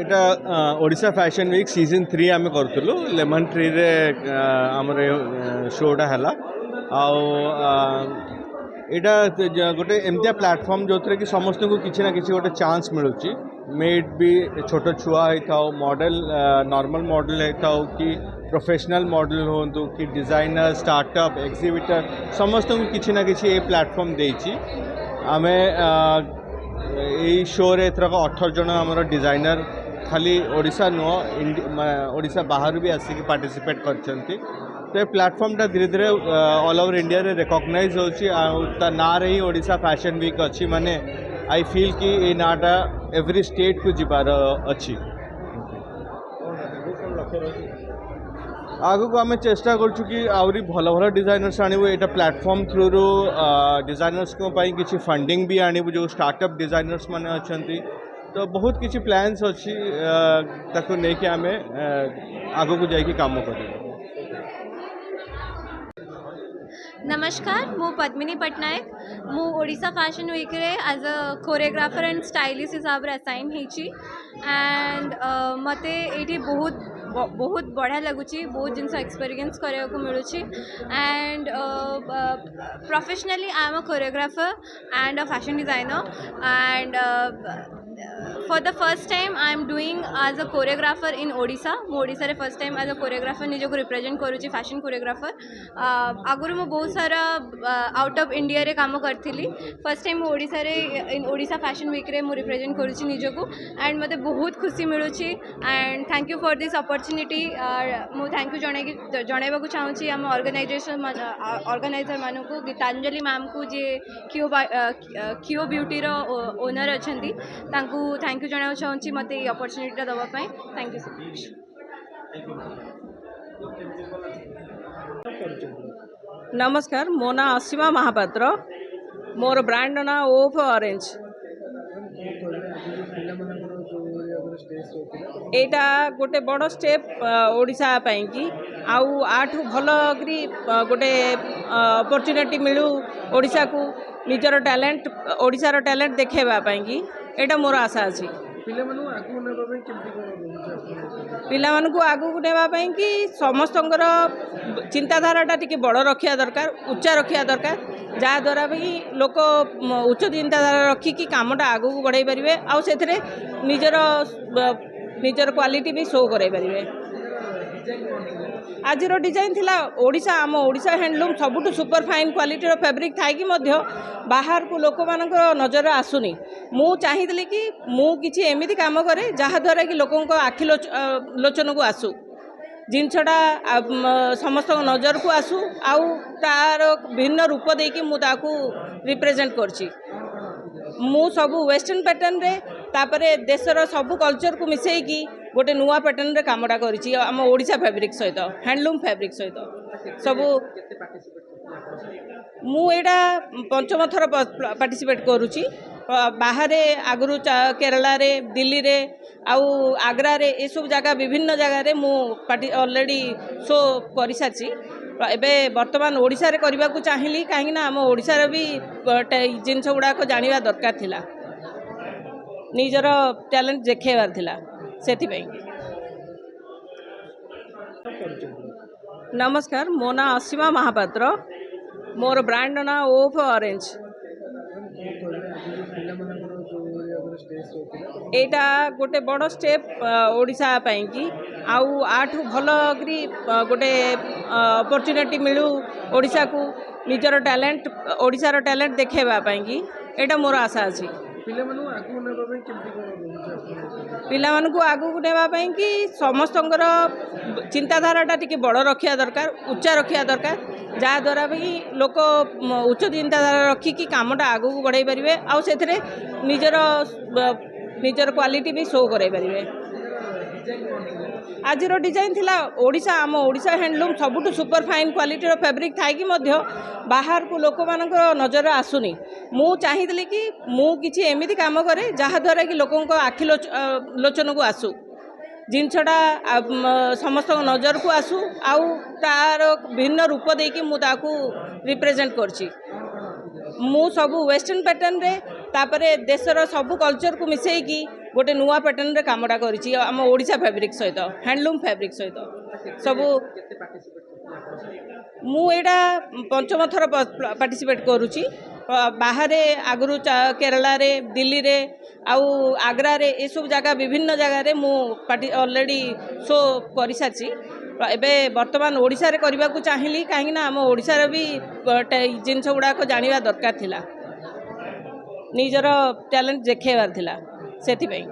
এটা Odisha fashion week season 3 आम करूँ लेमन ट्री रे आमर शोटा है यहाँ गोटे एमती प्लाटफर्म जो थी कि समस्त को किसी ना किसी गोटे चांस मिलूँ मेड भी छोट छुआ होता मॉडल नॉर्मल मॉडल होता कि प्रोफेशनल मॉडल हूँ कि डिजाइनर स्टार्टअप एग्जिबिटर समस्त को किसी ना किसी ये प्लाटफर्म देती आम यही शो रे एथरक 18 जन आमर डिजाइनर खाली ओडिशा नुह ओडिशा बाहर भी आसिक पार्टिसिपेट करछंती तो ये प्लेटफॉर्मटा धीरे धीरे ऑल ओवर इंडिया रे रिकॉग्नाइज होची ना रे ही ओडिशा फैशन वीक अच्छी माने आई फील कि ये नाटा एवरी स्टेट को जीवार अच्छी आगु को आम चेष्टा करूँ कि आहरी भल भल डिजाइनर्स आणबू यहाँ प्लेटफॉर्म थ्रू रू डिजाइनर्स किसी फंडिंग भी आणबू जो स्टार्टअप डिजाइनर्स माने अच्छी तो बहुत किसी प्लान्स अच्छी ताको लेके आम आगु को जाकि काम कर। नमस्कार मु पद्मिनी पट्टनायक मु ओडिशा फैशन वीक रे as a choreographer and stylist हिसाब रे असाइन होईची एंड मते एठी बहुत बढ़िया लगुच बहुत जिन एक्सपीरियंस करने को मिलूँ and professionally I am a choreographer and a fashion designer and for the first time I am doing as a choreographer in Odisha Odisha रे first time as a choreographer निजको रिप्रेजेंट करुँची फैशन कोरियोग्राफर आगुरी मु बहुत सारा आउट ऑफ इंडिया रे काम करथिली first time Odisha रे इन ओडिशा फैशन वीक रे मु रिप्रेजेंट करुँची निजको एंड मते बहुत खुशी मिलूँ and thank you for this opportunity मु थैंक यू जनइबा चाहूँगी आम ऑर्गेनाइजर मानू गीतांजलि मैम को जे क्यू ब्यूटी रो ओनर अच्छी थैंक यू जाना चाहूँगी मत ये अपॉर्चुनिटी दवापाई थैंक यू सो मच। नमस्कार मो ना असीमा महापात्र मोर ब्रांड ना ओफ ऑरेंज एटा गोटे बड़ स्टेप ओडिशा पाई कि आउ आठु भल करी गोटे अपॉर्चुनिटी मिलू ओडिशा को निजर टैलेंट ओडिशार टैलेंट देखेबा पाई कि एटा मोर आशा अछि पिलामानकु आगु नेबाई कि समस्तंकर चिंताधाराटा टिके बड़ रखा दरकार उच्चा रखा दरकार जहाँद्वारा भी लोक उच्च चिंताधारा रखिकी कामटा आगु को बढ़ाई पारे आउ से निजर क्वालिटी भी शो कराई पारे आज डिजाइन थिला ओडिशा आम ओडिशा हैंडलूम सबुठ सुपर फाइन क्वालिटी फैब्रिक थाई बाहर को लोक मान नजर आसुनी मु चाहिए कि मु किछि एमिति काम करे जहाँद्वारा कि लोकों आखि लोचन को आसू जिनसटा समस्त नजर को आसू आउ तार भिन्न रूप देकी मु ताकू रिप्रेजेंट करछि मु सबु वेस्टर्न पैटर्न रे तापरे देशर सबु कल्चर को मिसेकी गोटे नुआ पैटर्न रे कामटा करिछि आम ओडिशा फैब्रिक सहित हैंडलूम फैब्रिक सहित सबु मु एटा पंचम थर पार्टिसिपेट करुछि बाहर आगु केरला रे दिल्ली रे आउ आग्रा रे ए सब जगह विभिन्न जगह रे मु ऑलरेडी शो कर सारी एबे वर्तमान ओडिशा रे करबा को चाहिली कहीं ना आम ओडिशा रे भी जिनस गुड़ाक जानिबा दरकार थिला निजर टैलेंट देखेबार थिला सेथिबाई। नमस्कार मो ना असीमा महापात्र मोर ब्रांड ना ओफ ऑरेंज एटा गोटे बड़ स्टेप ओडिशा पाई कि आउ आठु भल करी गोटे अपॉर्चुनिटी मिलू ओडिशा को निजर टैलेंट ओडिशार टैलेंट देखेबा पाई कि एटा मोर आशा अछि पिलामानकु आगु नेबाई कि समस्तंकर चिंताधाराटा टिके बड़ रखा दरकार उच्चा रखा दरकार जहाँद्वारा भी लोक उच्च चिंताधारा रखिकी कामटा आगु को बढ़ाई पारे आउ से निजर क्वालिटी भी शो कराई पारे आज डिजाइन थिला ओडिशा आम ओडिशा हैंडलूम सबुठ सुपर फाइन क्वालिटी फैब्रिक थाई बाहर को लोक मान नजर आसुनी मु चाहिए कि मु किछि एमिति काम करे जहाँद्वारा कि लोकों आखि लोचन को आसू जिनसटा समस्त नजर को आसू आउ तार भिन्न रूप देकी मु ताकू रिप्रेजेंट करछि मु सबु वेस्टर्न पैटर्न रे तापरे देशर सबु कल्चर को मिसेकी गोटे नुआ पैटर्न रे कामटा करिछि आम ओडिशा फैब्रिक सहित हैंडलूम फैब्रिक सहित सब मु एटा पंचम थर पार्टिसिपेट करुछि बाहर आगु केरला रे दिल्ली रे आउ आग्रा रे ए सब जगह विभिन्न जगह रे मु ऑलरेडी शो कर सारी एबे वर्तमान ओडिशा रे करबा को चाहिली काहे ना हम ओडिशा रे भी जिनस गुड़ाक जानिबा दरकार थिला निजर टैलेंट देखेबार थिला सेति पई